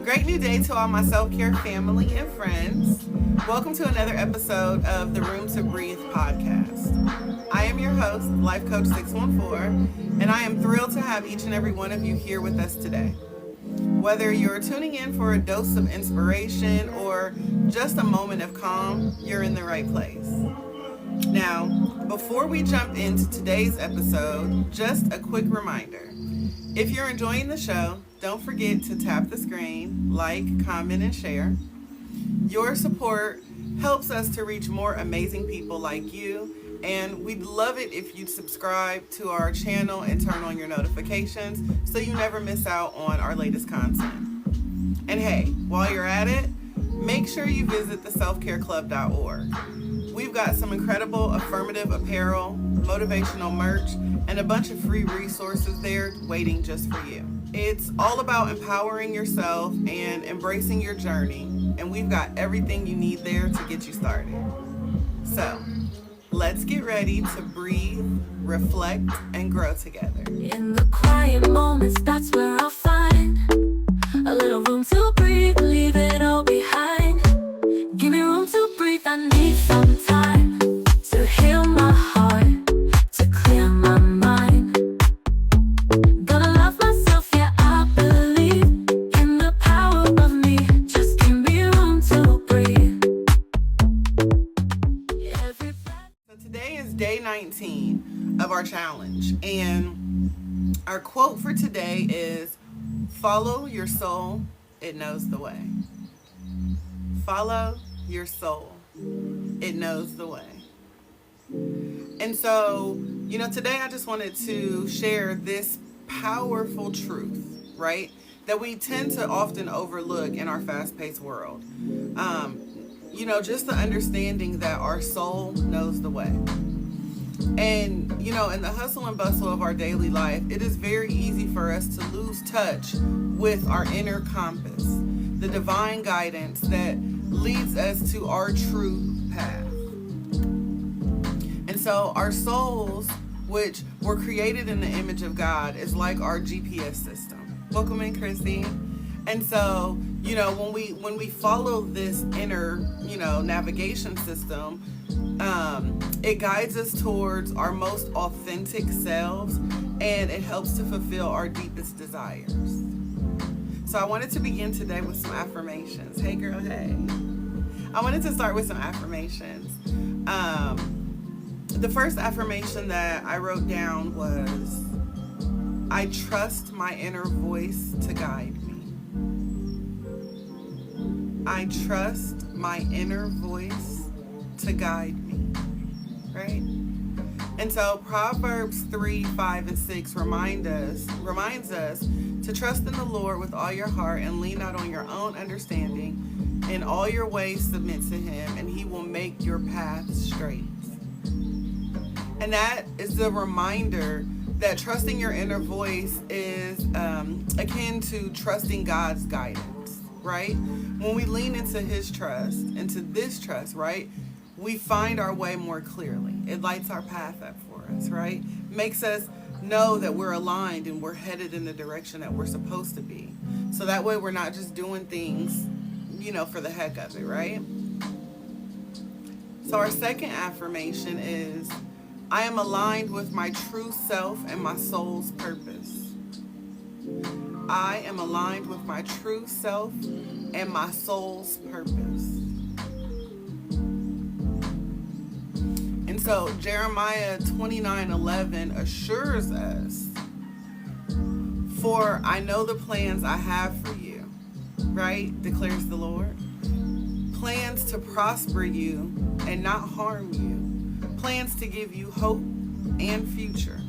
Great new day to all my self-care family and friends. Welcome to another episode of the Room to Breathe podcast. I am your host, Life Coach 614, and I am thrilled to have each and every one of you here with us today. Whether you're tuning in for a dose of inspiration or just a moment of calm, you're in the right place. Now, before we jump into today's episode, just a quick reminder. If you're enjoying the show, don't forget to tap the screen, like, comment, and share. Your support helps us to reach more amazing people like you, and we'd love it if you'd subscribe to our channel and turn on your notifications so you never miss out on our latest content. And hey, while you're at it, make sure you visit theselfcareclub.org. We've got some incredible affirmative apparel, motivational merch, and a bunch of free resources there waiting just for you. It's all about empowering yourself and embracing your journey, and we've got everything you need there to get you started. So, let's get ready to breathe, reflect, and grow together. In the quiet moments, that's where I'll find a little room to breathe, leave it all behind. Give me room to breathe, I need some time to heal my heart, to clear my mind. Gonna love myself, yeah, I believe in the power of me. Just give me room to breathe. So today is day 19 of our challenge, and our quote for today is, "Follow your soul, it knows the way." Follow your soul, it knows the way. And so, today I just wanted to share this powerful truth, right? That we tend to often overlook in our fast-paced world. Just the understanding that our soul knows the way. And, in the hustle and bustle of our daily life, it is very easy for us to lose touch with our inner compass, the divine guidance that leads us to our true path. And so our souls, which were created in the image of God, is like our GPS system. Welcome in, Chrissy. And so, when we follow this inner, navigation system, it guides us towards our most authentic selves, and it helps to fulfill our deepest desires. So I wanted to begin today with some affirmations. Hey girl, hey. I wanted to start with some affirmations. The first affirmation that I wrote down was, I trust my inner voice to guide me. I trust my inner voice to guide me, right? And so Proverbs 3, 5, and 6 reminds us to trust in the Lord with all your heart and lean not on your own understanding. In all your ways submit to him, and he will make your path straight. And that is the reminder that trusting your inner voice is akin to trusting God's guidance, right? When we lean into his trust, into this trust, right, we find our way more clearly. It lights our path up for us, right? Makes us know that we're aligned and we're headed in the direction that we're supposed to be. So that way we're not just doing things, for the heck of it, right? So our second affirmation is, I am aligned with my true self and my soul's purpose. I am aligned with my true self and my soul's purpose. And so Jeremiah 29:11 assures us, for I know the plans I have for you, right? Declares the Lord. Plans to prosper you and not harm you. Plans to give you hope and future.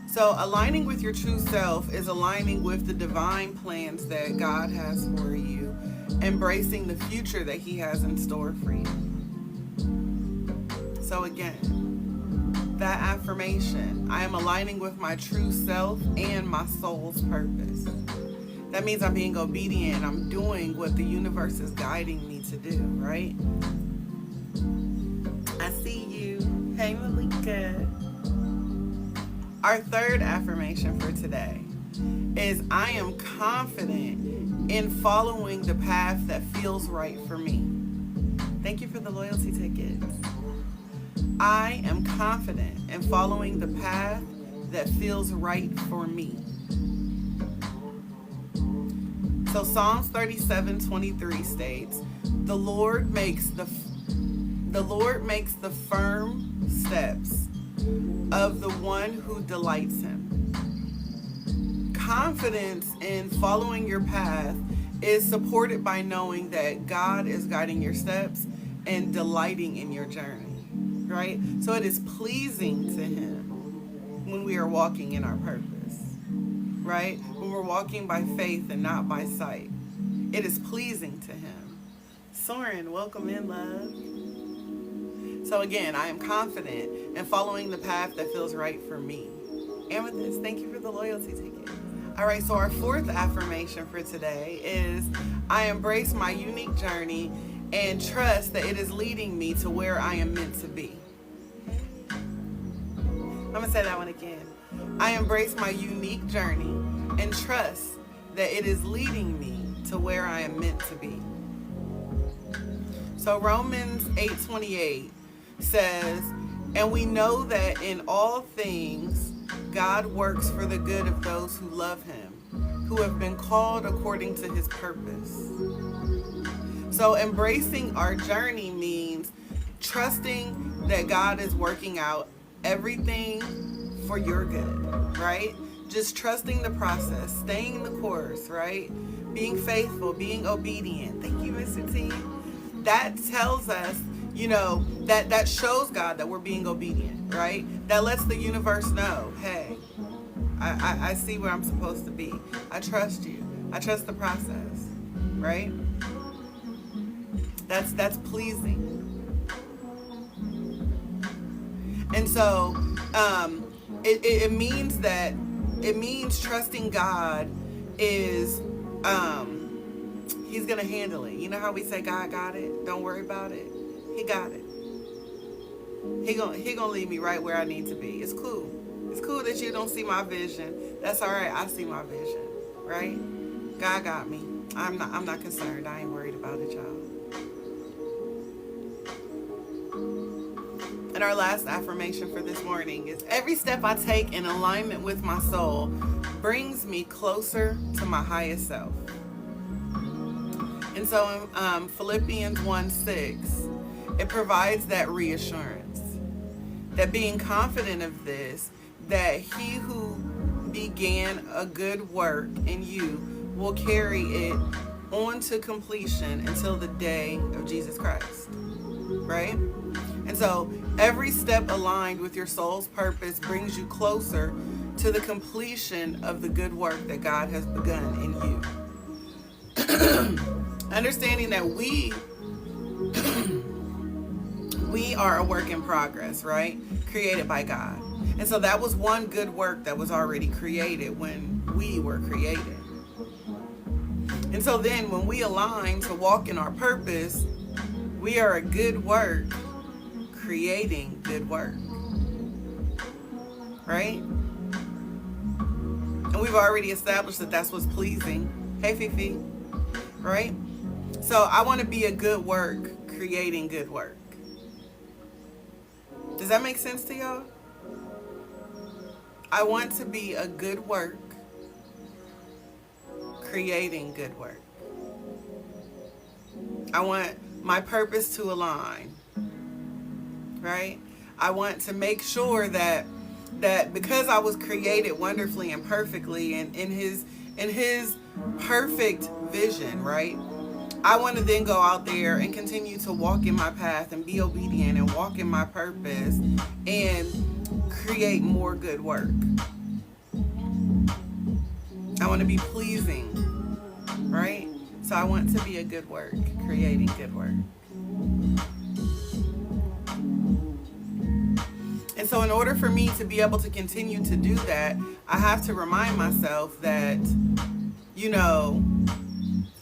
So aligning with your true self is aligning with the divine plans that God has for you, embracing the future that he has in store for you. So again, that affirmation, I am aligning with my true self and my soul's purpose. That means I'm being obedient. I'm doing what the universe is guiding me to do, right? I see you. Hey, Malika. Our third affirmation for today is, I am confident in following the path that feels right for me. Thank you for the loyalty tickets. I am confident in following the path that feels right for me. So Psalms 37:23 states, the Lord makes the firm steps of the one who delights him. Confidence in following your path is supported by knowing that God is guiding your steps and delighting in your journey, right? So it is pleasing to him when we are walking in our purpose, right? When we're walking by faith and not by sight. It is pleasing to him. Soren, welcome in, love. So again, I am confident in following the path that feels right for me. Amethyst, thank you for the loyalty ticket. All right, so our fourth affirmation for today is, I embrace my unique journey and trust that it is leading me to where I am meant to be. I'm going to say that one again. I embrace my unique journey and trust that it is leading me to where I am meant to be. So Romans 8:28 says, and we know that in all things God works for the good of those who love him, who have been called according to his purpose. So embracing our journey means trusting that God is working out everything for your good, right? Just trusting the process, staying the course, right? Being faithful, being obedient. Thank you, Mr. T. That tells us, that shows God that we're being obedient, right? That lets the universe know, hey, I see where I'm supposed to be. I trust you. I trust the process, right? That's pleasing. And so it means trusting God is he's gonna handle it. You know how we say God got it? Don't worry about it. He got it. He gonna lead me right where I need to be. It's cool. It's cool that you don't see my vision. That's all right. I see my vision, right? God got me. I'm not concerned. I ain't worried about it, y'all. And our last affirmation for this morning is, every step I take in alignment with my soul brings me closer to my highest self. And so in Philippians 1:6, it provides that reassurance, that being confident of this, that he who began a good work in you will carry it on to completion until the day of Jesus Christ, right? And so every step aligned with your soul's purpose brings you closer to the completion of the good work that God has begun in you. Understanding that we are a work in progress, right? Created by God. And so that was one good work that was already created when we were created. And so then when we align to walk in our purpose, we are a good work creating good work, right? And we've already established that that's what's pleasing. Hey, Fifi, right? So I want to be a good work creating good work. Does that make sense to y'all? I want to be a good work creating good work. I want my purpose to align, right? I want to make sure that because I was created wonderfully and perfectly and in his perfect vision, right? I want to then go out there and continue to walk in my path and be obedient and walk in my purpose and create more good work. I want to be pleasing, right? So I want to be a good work, creating good work. And so in order for me to be able to continue to do that, I have to remind myself that,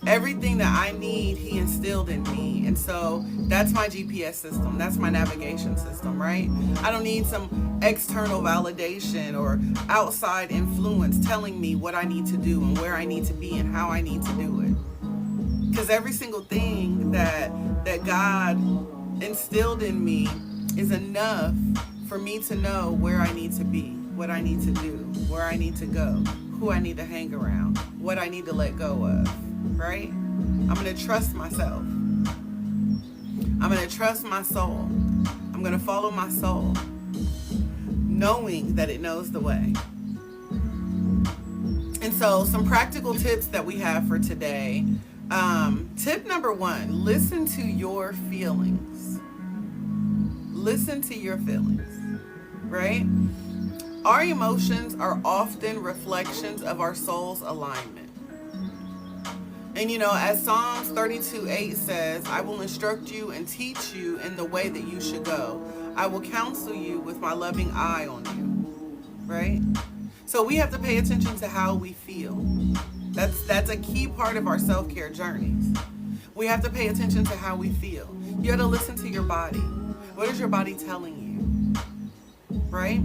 Everything that I need, he instilled in me. And so that's my GPS system. That's my navigation system, right? I don't need some external validation or outside influence telling me what I need to do and where I need to be and how I need to do it. Because every single thing that God instilled in me is enough for me to know where I need to be, what I need to do, where I need to go, who I need to hang around, what I need to let go of, right? I'm going to trust myself. I'm going to trust my soul. I'm going to follow my soul, knowing that it knows the way. And so some practical tips that we have for today. Tip number 1, listen to your feelings. Listen to your feelings, right? Our emotions are often reflections of our soul's alignment. And as Psalms 32:8 says, I will instruct you and teach you in the way that you should go. I will counsel you with my loving eye on you, right? So we have to pay attention to how we feel. That's a key part of our self-care journeys. We have to pay attention to how we feel. You have to listen to your body. What is your body telling you, right?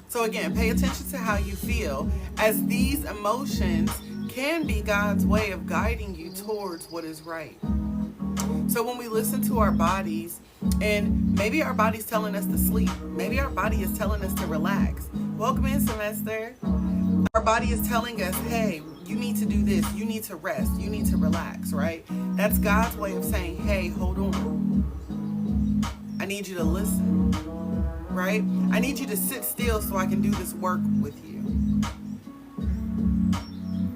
So again, pay attention to how you feel, as these emotions can be God's way of guiding you towards what is right. So when we listen to our bodies, and maybe our body's telling us to sleep, maybe our body is telling us to relax. Welcome in, Semester. Our body is telling us, hey, you need to do this, you need to rest, you need to relax, right? That's God's way of saying, hey, hold on. I need you to listen, right? I need you to sit still so I can do this work with you,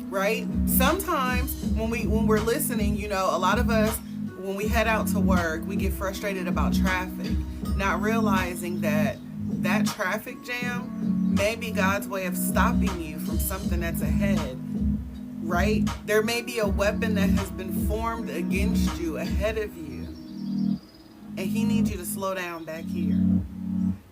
right? Sometimes when we're listening, a lot of us, when we head out to work, we get frustrated about traffic, not realizing that traffic jam may be God's way of stopping you from something that's ahead, right? There may be a weapon that has been formed against you ahead of you, and he needs you to slow down back here.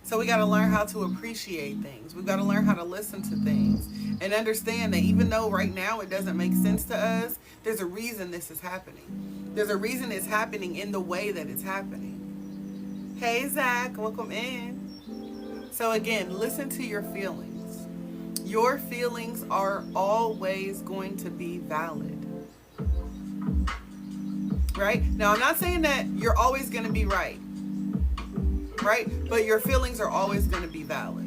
So we got to learn how to appreciate things. We've got to learn how to listen to things and understand that even though right now it doesn't make sense to us, there's a reason this is happening. There's a reason it's happening in the way that it's happening. Hey, Zach, welcome in. So again, listen to your feelings. Your feelings are always going to be valid. Right? Now, I'm not saying that you're always going to be right. Right? But your feelings are always going to be valid.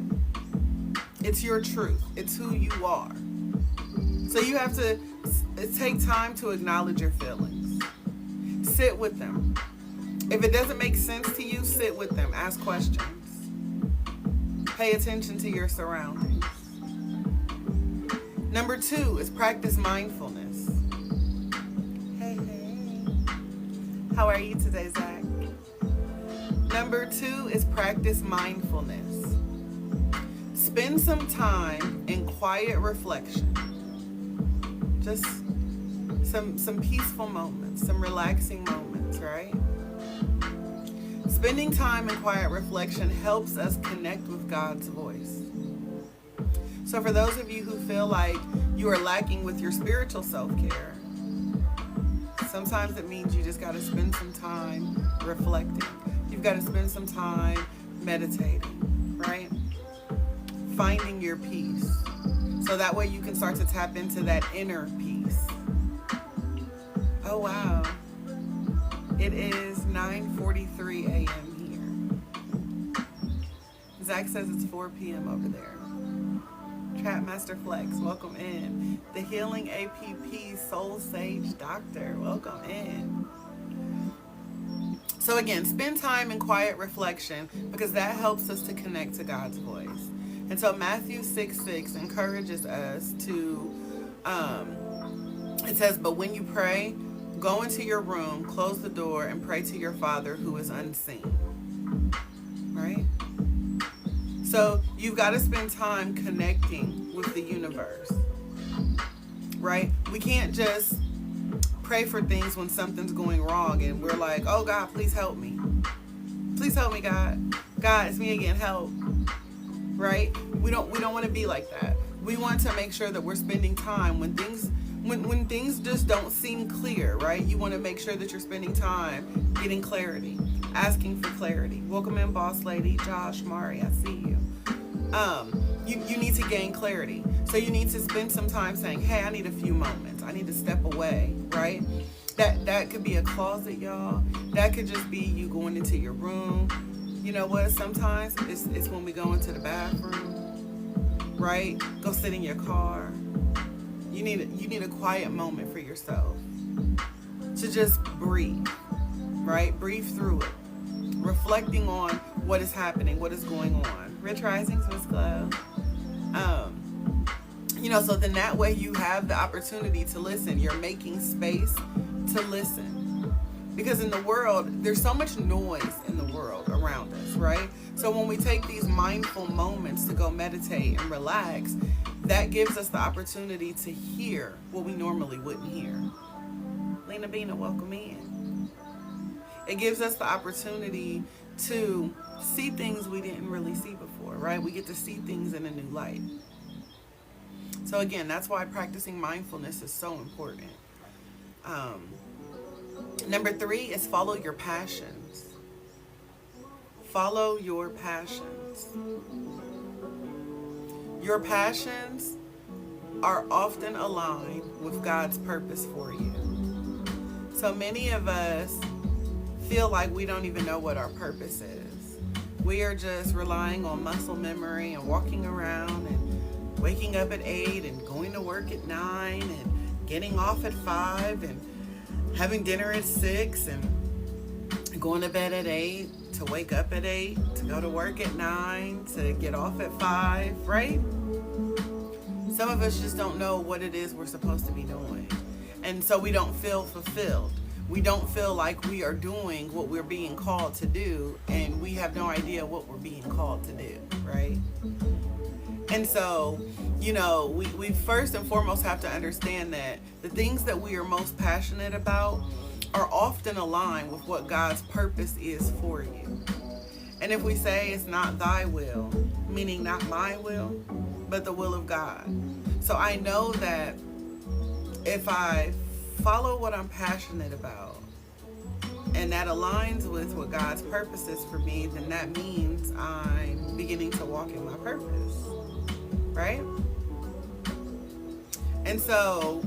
It's your truth. It's who you are. So you have to take time to acknowledge your feelings. Sit with them. If it doesn't make sense to you, sit with them. Ask questions. Pay attention to your surroundings. Number 2 is practice mindfulness. Hey. How are you today, Zach? Number 2 is practice mindfulness. Spend some time in quiet reflection. Just some peaceful moments, some relaxing moments, right? Spending time in quiet reflection helps us connect with God's voice. So for those of you who feel like you are lacking with your spiritual self-care, sometimes it means you just got to spend some time reflecting. You've got to spend some time meditating, right? Finding your peace. So that way you can start to tap into that inner peace. Oh, wow. It is 9:43 a.m. here. Zach says it's 4 p.m. over there. Trapmaster Flex, welcome in. The Healing APP Soul Sage Doctor, welcome in. So again, spend time in quiet reflection because that helps us to connect to God's voice. And so Matthew 6:6 encourages us to, it says, but when you pray, go into your room, close the door, and pray to your Father who is unseen. Right? So you've got to spend time connecting with the universe. Right? We can't just pray for things when something's going wrong and we're like, oh God, please help me. Please help me, God. God, it's me again, help. Right? We don't want to be like that. We want to make sure that we're spending time when things when things just don't seem clear, right? You want to make sure that you're spending time getting clarity, asking for clarity. Welcome in, boss lady, Josh, Mari, I see you. You need to gain clarity. So you need to spend some time saying, hey, I need a few moments. I need to step away, right? That could be a closet, y'all. That could just be you going into your room. You know what? Sometimes it's when we go into the bathroom, right? Go sit in your car. You need a quiet moment for yourself to just breathe, right? Breathe through it, reflecting on what is happening, what is going on. Rich Risings, Miss Glow. So then that way you have the opportunity to listen. You're making space to listen. Because in the world, there's so much noise in the world around us, right? So when we take these mindful moments to go meditate and relax, that gives us the opportunity to hear what we normally wouldn't hear. Lena Bina, welcome in. It gives us the opportunity to see things we didn't really see before, right? We get to see things in a new light. So again, that's why practicing mindfulness is so important. Number 3 is follow your passions. Follow your passions. Your passions are often aligned with God's purpose for you. So many of us feel like we don't even know what our purpose is. We are just relying on muscle memory and walking around and waking up at 8 and going to work at 9 and getting off at 5 and having dinner at 6 and going to bed at 8 to wake up at 8 to go to work at 9 to get off at 5, right? Some of us just don't know what it is we're supposed to be doing. And so we don't feel fulfilled. We don't feel like we are doing what we're being called to do, and we have no idea what we're being called to do, right? And so, we first and foremost have to understand that the things that we are most passionate about are often aligned with what God's purpose is for you. And if we say it's not thy will, meaning not my will, but the will of God. So I know that if I follow what I'm passionate about, and that aligns with what God's purpose is for me, then that means I'm beginning to walk in my purpose, right? And so,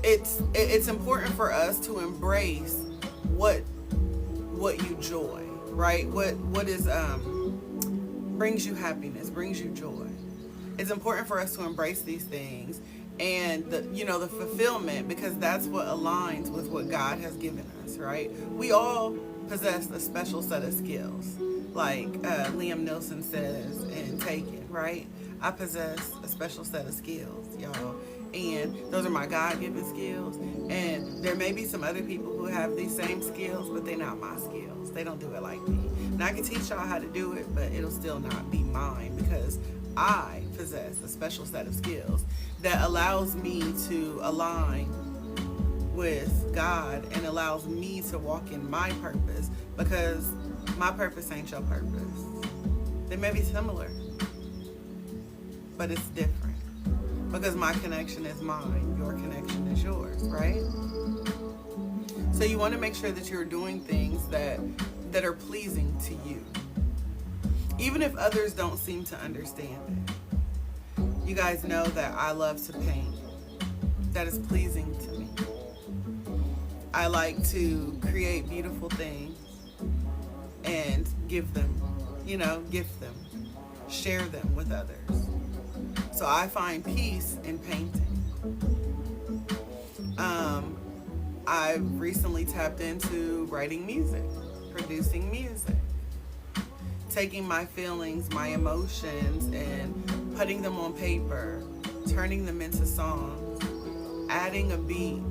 it's important for us to embrace what you joy, right? What is brings you happiness, brings you joy. It's important for us to embrace these things and the fulfillment, because that's what aligns with what God has given us, right? We all possess a special set of skills, like Liam Neeson says in Taken, right? I possess a special set of skills, y'all, and those are my God-given skills. And there may be some other people who have these same skills, but they're not my skills. They don't do it like me. And I can teach y'all how to do it, but it'll still not be mine, because I possess a special set of skills that allows me to align with God and allows me to walk in my purpose, because my purpose ain't your purpose. They may be similar, but it's different, because my connection is mine, your connection is yours, right? So you want to make sure that you're doing things that are pleasing to you, even if others don't seem to understand it. You guys know that I love to paint. That is pleasing to me. I like to create beautiful things and give them, gift them, share them with others. So I find peace in painting. I've recently tapped into writing music, producing music, taking my feelings, my emotions, and putting them on paper, turning them into songs, adding a beat,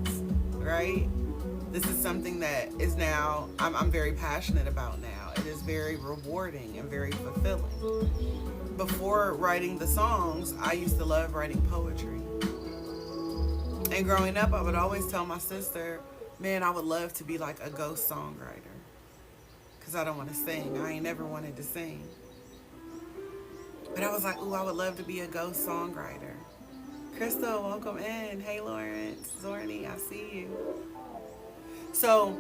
right? This is something that is now, I'm very passionate about now. It is very rewarding and very fulfilling. Before writing the songs, I used to love writing poetry. And growing up, I would always tell my sister, man, I would love to be like a ghost songwriter, because I don't want to sing. I ain't never wanted to sing. But I was like, ooh, I would love to be a ghost songwriter. Crystal, welcome in. Hey, Lawrence, Zorni, I see you. So,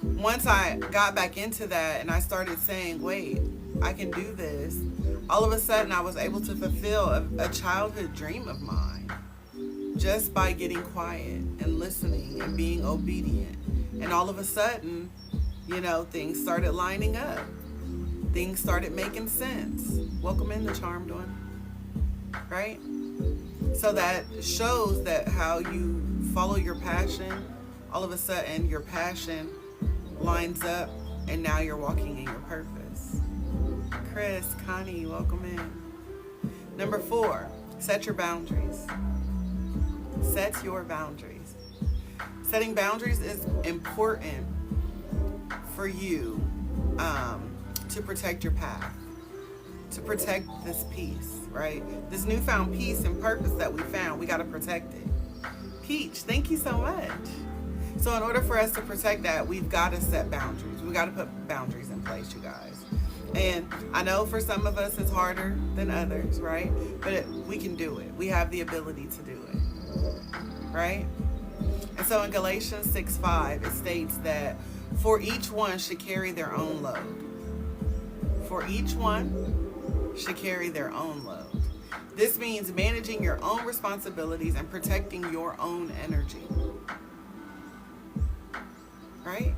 once I got back into that and I started saying, wait, I can do this, all of a sudden I was able to fulfill a childhood dream of mine just by getting quiet and listening and being obedient. And all of a sudden, things started lining up. Things started making sense. Welcome in, the Charmed One. Right? So that shows that how you follow your passion, all of a sudden your passion lines up and now you're walking in your purpose. Chris, Connie, welcome in. Number 4, set your boundaries. Set your boundaries. Setting boundaries is important for you to protect your path, to protect this peace, right? This newfound peace and purpose that we found, we got to protect it. Peach, thank you so much. So in order for us to protect that, we've got to set boundaries. We got to put boundaries in place, you guys. And I know for some of us it's harder than others, right? But we can do it. We have the ability to do it, right? And so in Galatians 6:5, it states that for each one should carry their own load. For each one should carry their own load. This means managing your own responsibilities and protecting your own energy. Right?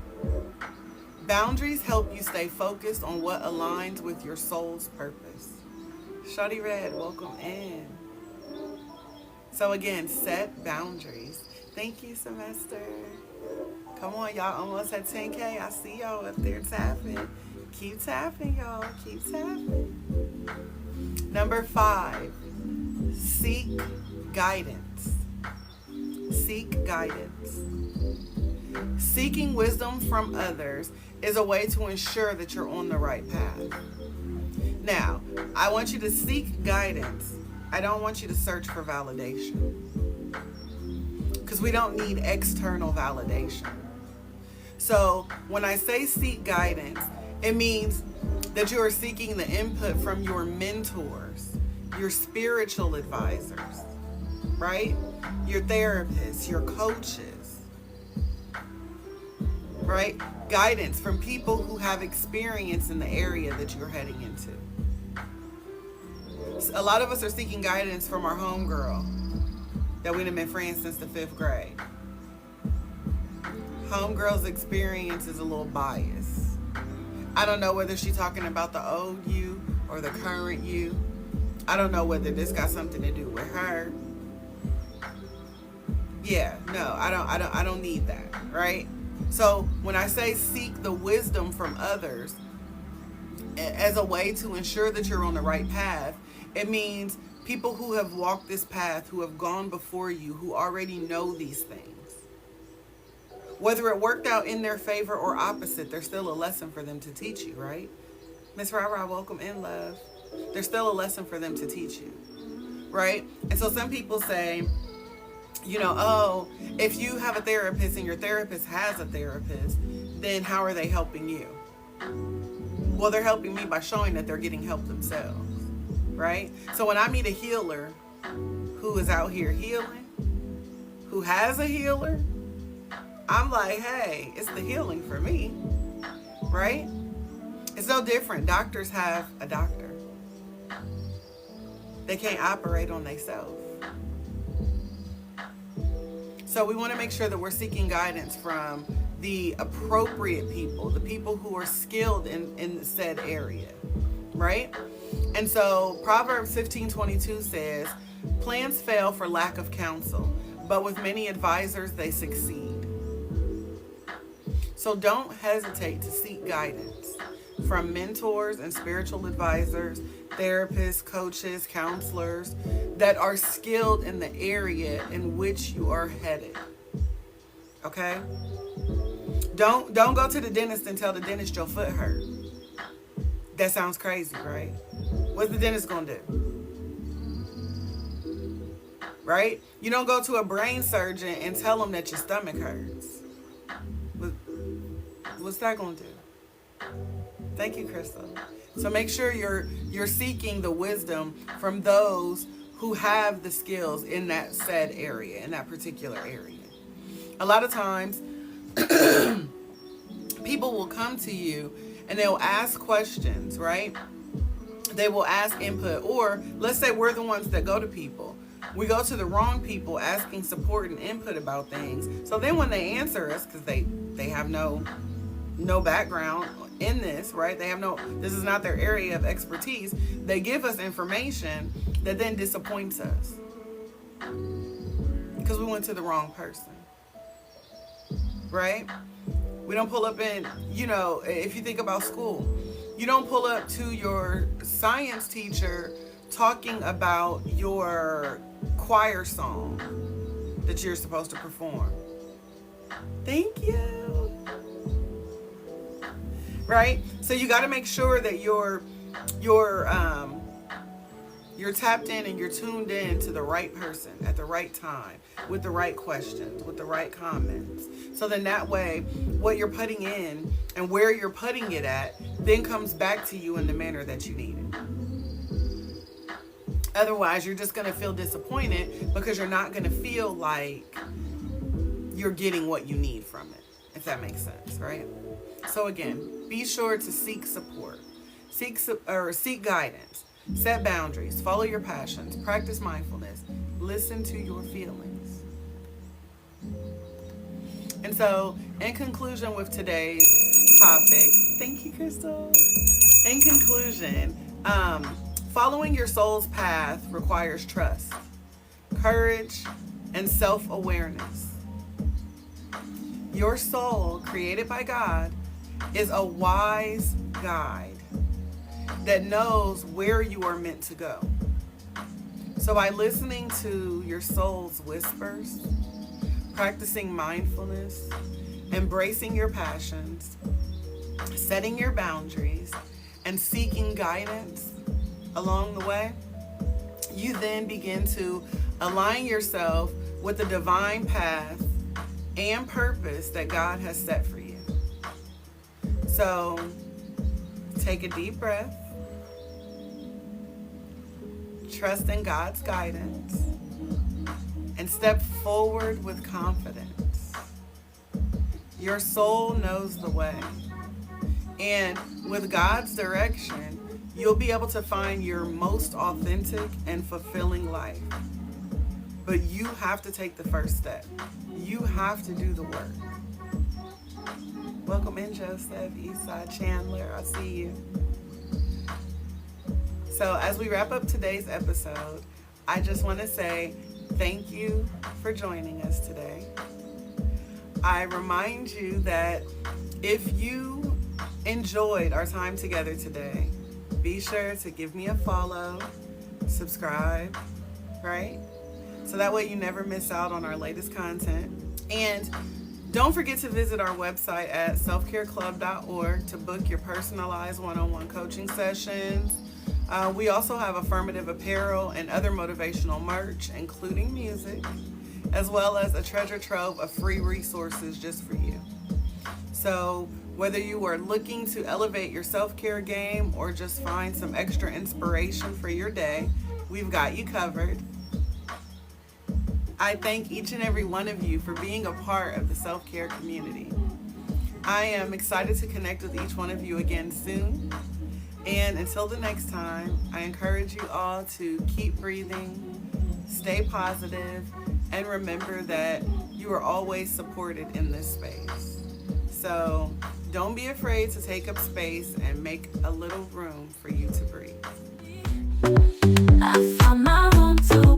Boundaries help you stay focused on what aligns with your soul's purpose. Shawty Red, welcome in. So again, set boundaries. Thank you, Semester. Come on, y'all, almost at 10K. I see y'all up there tapping. Keep tapping, y'all. Keep tapping. Number 5, seek guidance. Seek guidance. Seeking wisdom from others is a way to ensure that you're on the right path. Now, I want you to seek guidance. I don't want you to search for validation, because we don't need external validation. So when I say seek guidance, it means that you are seeking the input from your mentors, your spiritual advisors, right? Your therapists, your coaches, right? Guidance from people who have experience in the area that you're heading into. A lot of us are seeking guidance from our homegirl that we've been friends since the 5th grade. Homegirl's experience is a little biased. I don't know whether she's talking about the old you or the current you. I don't know whether this got something to do with her. Yeah, no, I don't need that, right? So when I say seek the wisdom from others as a way to ensure that you're on the right path, it means people who have walked this path, who have gone before you, who already know these things. Whether it worked out in their favor or opposite, there's still a lesson for them to teach you, right? Miss Ra, welcome in, love. There's still a lesson for them to teach you, right? And so some people say, oh, if you have a therapist and your therapist has a therapist, then how are they helping you? Well, they're helping me by showing that they're getting help themselves, right? So when I meet a healer who is out here healing, who has a healer, I'm like, hey, it's the healing for me, right? It's no different. Doctors have a doctor. They can't operate on themselves. So we want to make sure that we're seeking guidance from the appropriate people, the people who are skilled in said area, right? And so Proverbs 15:22 says, plans fail for lack of counsel, but with many advisors they succeed. So don't hesitate to seek guidance from mentors and spiritual advisors, therapists, coaches, counselors that are skilled in the area in which you are headed. Okay? Don't go to the dentist and tell the dentist your foot hurt. That sounds crazy, right? What's the dentist gonna do? Right? You don't go to a brain surgeon and tell them that your stomach hurts. What's that gonna do? Thank you, Crystal. So make sure you're seeking the wisdom from those who have the skills in that said area, in that particular area. A lot of times, people will come to you and they'll ask questions, right? They will ask input, or let's say we're the ones that go to people. We go to the wrong people asking support and input about things. So then when they answer us, because they have no background in this, right? This is not their area of expertise. They give us information that then disappoints us because we went to the wrong person, right? We don't pull up in, if you think about school, you don't pull up to your science teacher talking about your choir song that you're supposed to perform. Thank you. Right? So you got to make sure that you're tapped in and you're tuned in to the right person at the right time with the right questions, with the right comments. So then that way, what you're putting in and where you're putting it at then comes back to you in the manner that you need it. Otherwise, you're just going to feel disappointed because you're not going to feel like you're getting what you need from it, if that makes sense, right? So again, be sure to seek support, seek guidance, set boundaries, follow your passions, practice mindfulness, listen to your feelings. And so, in conclusion with today's topic, thank you, Crystal. In conclusion, following your soul's path requires trust, courage, and self-awareness. Your soul, created by God, is a wise guide that knows where you are meant to go. So by listening to your soul's whispers, practicing mindfulness, embracing your passions, setting your boundaries, and seeking guidance along the way, you then begin to align yourself with the divine path and purpose that God has set for you. So take a deep breath, trust in God's guidance, and step forward with confidence. Your soul knows the way, and with God's direction, you'll be able to find your most authentic and fulfilling life. But you have to take the first step. You have to do the work. Welcome in, Joseph, Eastside, Chandler. I see you. So as we wrap up today's episode, I just want to say thank you for joining us today. I remind you that if you enjoyed our time together today, be sure to give me a follow, subscribe, right? So that way you never miss out on our latest content. And don't forget to visit our website at selfcareclub.org to book your personalized one-on-one coaching sessions. We also have affirmative apparel and other motivational merch, including music, as well as a treasure trove of free resources just for you. So whether you are looking to elevate your self-care game or just find some extra inspiration for your day, we've got you covered. I thank each and every one of you for being a part of the self-care community. I am excited to connect with each one of you again soon. And until the next time, I encourage you all to keep breathing, stay positive, and remember that you are always supported in this space. So don't be afraid to take up space and make a little room for you to breathe. I found my room to